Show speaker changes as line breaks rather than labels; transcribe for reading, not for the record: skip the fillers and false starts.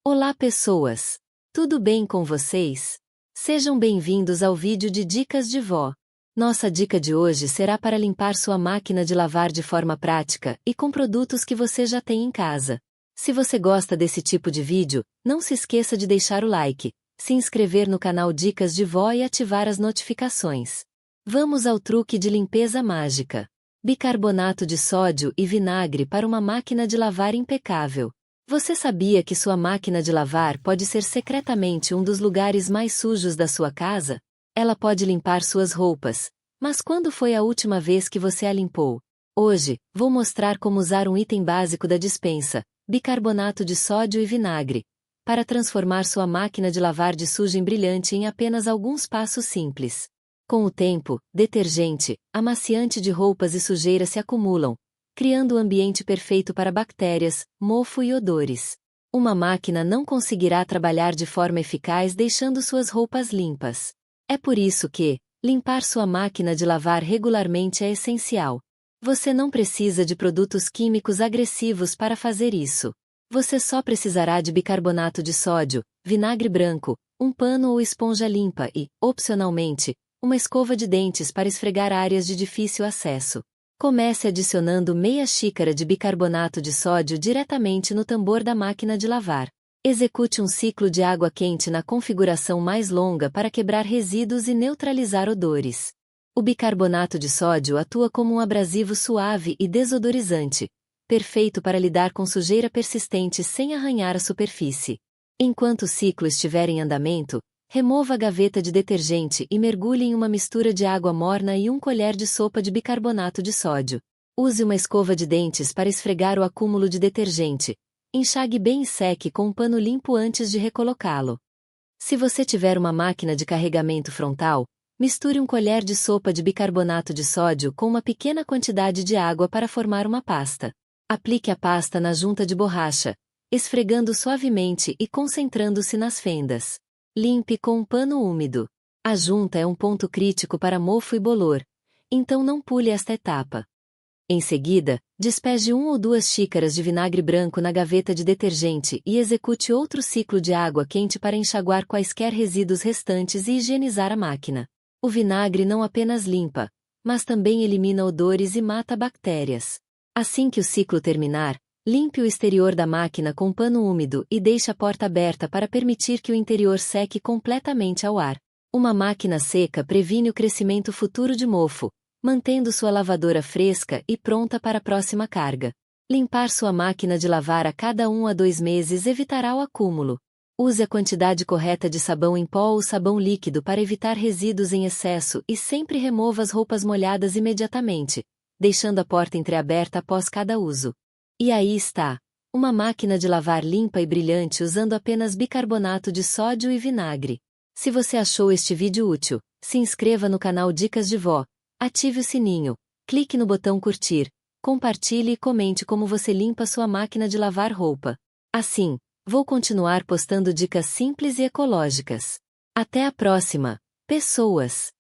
Olá pessoas! Tudo bem com vocês? Sejam bem-vindos ao vídeo de Dicas de Vó. Nossa dica de hoje será para limpar sua máquina de lavar de forma prática e com produtos que você já tem em casa. Se você gosta desse tipo de vídeo, não se esqueça de deixar o like, se inscrever no canal Dicas de Vó e ativar as notificações. Vamos ao truque de limpeza mágica. Bicarbonato de sódio e vinagre para uma máquina de lavar impecável. Você sabia que sua máquina de lavar pode ser secretamente um dos lugares mais sujos da sua casa? Ela pode limpar suas roupas. Mas quando foi a última vez que você a limpou? Hoje, vou mostrar como usar um item básico da despensa, bicarbonato de sódio e vinagre, para transformar sua máquina de lavar de sujo em brilhante em apenas alguns passos simples. Com o tempo, detergente, amaciante de roupas e sujeira se acumulam, criando o ambiente perfeito para bactérias, mofo e odores. Uma máquina não conseguirá trabalhar de forma eficaz deixando suas roupas limpas. É por isso que, limpar sua máquina de lavar regularmente é essencial. Você não precisa de produtos químicos agressivos para fazer isso. Você só precisará de bicarbonato de sódio, vinagre branco, um pano ou esponja limpa e, opcionalmente, uma escova de dentes para esfregar áreas de difícil acesso. Comece adicionando meia xícara de bicarbonato de sódio diretamente no tambor da máquina de lavar. Execute um ciclo de água quente na configuração mais longa para quebrar resíduos e neutralizar odores. O bicarbonato de sódio atua como um abrasivo suave e desodorizante, perfeito para lidar com sujeira persistente sem arranhar a superfície. Enquanto o ciclo estiver em andamento, remova a gaveta de detergente e mergulhe em uma mistura de água morna e 1 colher de sopa de bicarbonato de sódio. Use uma escova de dentes para esfregar o acúmulo de detergente. Enxague bem e seque com um pano limpo antes de recolocá-lo. Se você tiver uma máquina de carregamento frontal, misture 1 colher de sopa de bicarbonato de sódio com uma pequena quantidade de água para formar uma pasta. Aplique a pasta na junta de borracha, esfregando suavemente e concentrando-se nas fendas. Limpe com um pano úmido. A junta é um ponto crítico para mofo e bolor, então não pule esta etapa. Em seguida, despeje 1 ou 2 xícaras de vinagre branco na gaveta de detergente e execute outro ciclo de água quente para enxaguar quaisquer resíduos restantes e higienizar a máquina. O vinagre não apenas limpa, mas também elimina odores e mata bactérias. Assim que o ciclo terminar, limpe o exterior da máquina com pano úmido e deixe a porta aberta para permitir que o interior seque completamente ao ar. Uma máquina seca previne o crescimento futuro de mofo, mantendo sua lavadora fresca e pronta para a próxima carga. Limpar sua máquina de lavar a cada 1 a 2 meses evitará o acúmulo. Use a quantidade correta de sabão em pó ou sabão líquido para evitar resíduos em excesso e sempre remova as roupas molhadas imediatamente, deixando a porta entreaberta após cada uso. E aí está, uma máquina de lavar limpa e brilhante usando apenas bicarbonato de sódio e vinagre. Se você achou este vídeo útil, se inscreva no canal Dicas de Vó, ative o sininho, clique no botão curtir, compartilhe e comente como você limpa sua máquina de lavar roupa. Assim, vou continuar postando dicas simples e ecológicas. Até a próxima, pessoas!